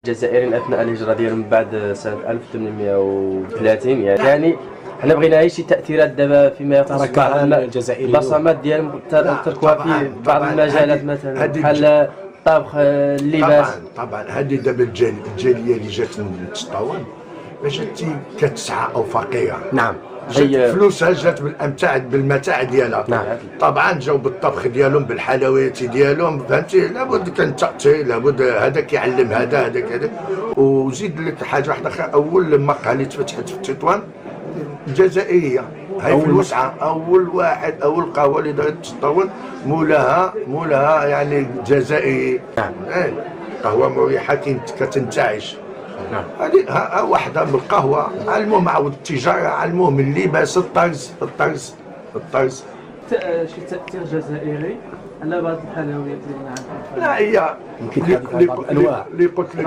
الجزائريين اثناء الهجره ديالهم بعد سنه 1830 يعني حنا بغينا شي تاثيرات دابا فيما يخص الجزائريين البصمات ديالهم تركوها في بعض المجالات مثلا بحال الطبخ اللباس. طبعا هذه دابا الجاليه اللي جات من تطاون ما جات كتسعى او فقيره. نعم. جات فلوسها جات بالمتاع ديالها. نعم. طبعا جاو بالطبخ ديالهم بالحلويات ديالهم فهمتي. لابد كان تأثير، لابد هذا كيعلم هذاك وزيد لك حاجه واحده اخرى. اول مقهى اللي تفتحت في تطوان جزائريه، هاي في الوسعه. اول قهوه اللي دارت تطاون مولاها يعني جزائري. نعم. قهوه مريحه كتنتعش. هذه واحده من القهوه. علموهم عاود التجاره، علموهم اللباس، الطرز شي تأثير جزائري على بعض الحلويات اللي عندنا. لا هي يمكن تحدث عن بعض الانواع اللي قلت لك